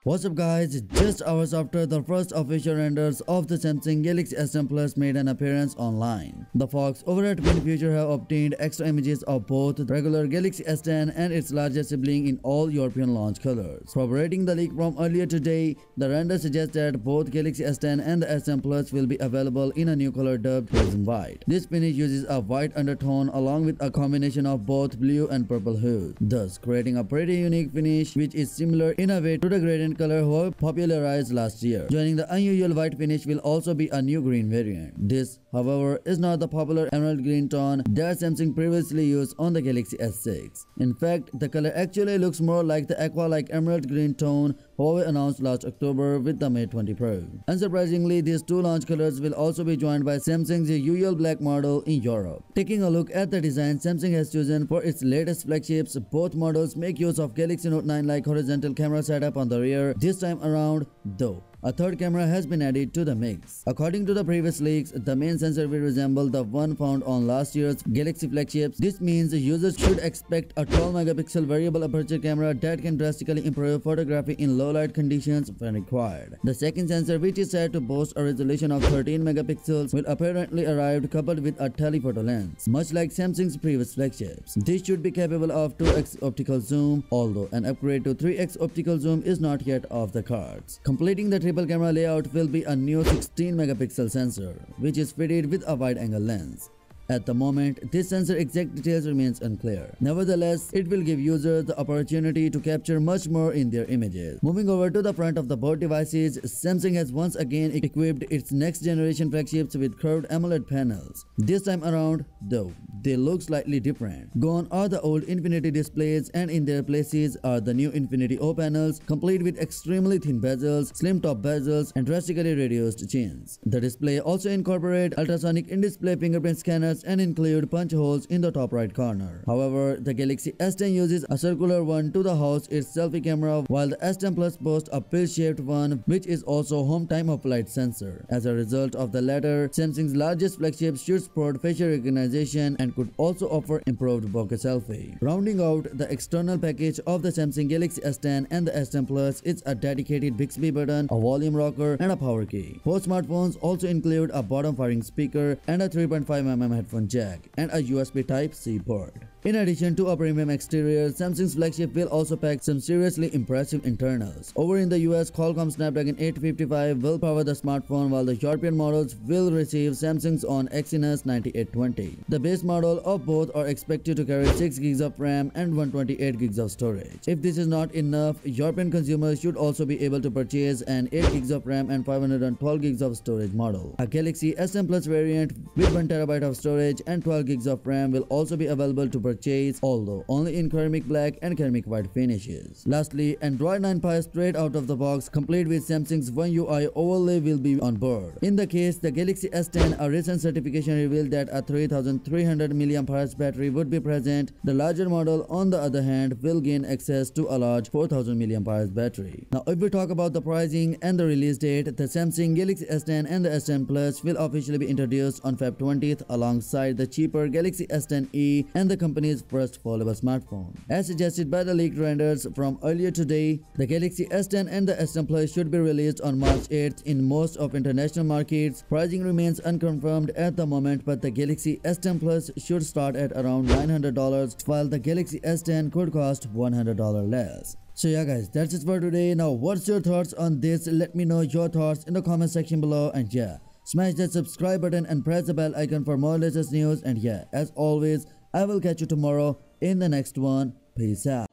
What's up guys, just hours after the first official renders of the Samsung Galaxy S10 Plus made an appearance online, the folks over at WinFuture have obtained extra images of both the regular Galaxy S10 and its larger sibling in all European launch colors. Corroborating the leak from earlier today, the render suggests that both Galaxy S10 and the S10 Plus will be available in a new color dubbed Crimson White. This finish uses a white undertone along with a combination of both blue and purple hues, thus creating a pretty unique finish which is similar in a way to the gradient color who popularized last year. Joining the unusual white finish will also be a new green variant. This, however, is not the popular emerald green tone that Samsung previously used on the Galaxy S6. In fact, the color actually looks more like the aqua-like emerald green tone Huawei announced last October with the Mate 20 Pro. Unsurprisingly, these two launch colors will also be joined by Samsung's usual black model in Europe. Taking a look at the design Samsung has chosen for its latest flagships, both models make use of Galaxy Note 9-like horizontal camera setup on the rear. This time around, though, a third camera has been added to the mix. According to the previous leaks, the main sensor will resemble the one found on last year's Galaxy flagships. This means users should expect a 12-megapixel variable aperture camera that can drastically improve photography in low-light conditions when required. The second sensor, which is said to boast a resolution of 13 megapixels, will apparently arrive coupled with a telephoto lens, much like Samsung's previous flagships. This should be capable of 2x optical zoom, although an upgrade to 3x optical zoom is not yet off the cards. Completing the triple camera layout will be a new 16 megapixel sensor, which is fitted with a wide-angle lens. At the moment, this sensor exact details remains unclear. Nevertheless, it will give users the opportunity to capture much more in their images. Moving over to the front of the both devices, Samsung has once again equipped its next generation flagships with curved AMOLED panels. This time around, though, they look slightly different. Gone are the old Infinity displays, and in their places are the new Infinity O panels, complete with extremely thin bezels, slim top bezels, and drastically reduced chins. The display also incorporates ultrasonic in-display fingerprint scanners and include punch holes in the top right corner. However, the Galaxy S10 uses a circular one to house its selfie camera, while the S10 Plus boasts a pill-shaped one, which is also home time-of-flight sensor. As a result of the latter, Samsung's largest flagship should support facial recognition and could also offer improved bokeh selfie. Rounding out the external package of the Samsung Galaxy S10 and the S10 Plus is a dedicated Bixby button, a volume rocker, and a power key. Both smartphones also include a bottom-firing speaker and a 3.5mm headphone jack and a USB Type-C port. In addition to a premium exterior, Samsung's flagship will also pack some seriously impressive internals. Over in the US, Qualcomm Snapdragon 855 will power the smartphone, while the European models will receive Samsung's own Exynos 9820. The base model of both are expected to carry 6 GB of RAM and 128 GB of storage. If this is not enough, European consumers should also be able to purchase an 8 GB of RAM and 512 GB of storage model. A Galaxy S10 Plus variant with 1 TB of storage and 12 GB of RAM will also be available to purchase, although only in ceramic black and ceramic white finishes. Lastly, Android 9 Pie straight out of the box, complete with Samsung's One UI overlay, will be on board. In the case the Galaxy S10, a recent certification revealed that a 3300 mAh battery would be present. The larger model, on the other hand, will gain access to a large 4000 mAh battery. Now, if we talk about the pricing and the release date, the Samsung Galaxy S10 and the S10 Plus will officially be introduced on Feb 20th alongside the cheaper Galaxy S10e and the company's first foldable smartphone. As suggested by the leaked renders from earlier today, the Galaxy S10 and the S10 Plus should be released on March 8th in most of international markets. Pricing remains unconfirmed at the moment, but the Galaxy S10 Plus should start at around $900, while the Galaxy S10 could cost $100 less. So yeah guys, that's it for today. Now what's your thoughts on this? Let me know your thoughts in the comment section below, and yeah, smash that subscribe button and press the bell icon for more latest news. And yeah, as always, I will catch you tomorrow in the next one. Peace out.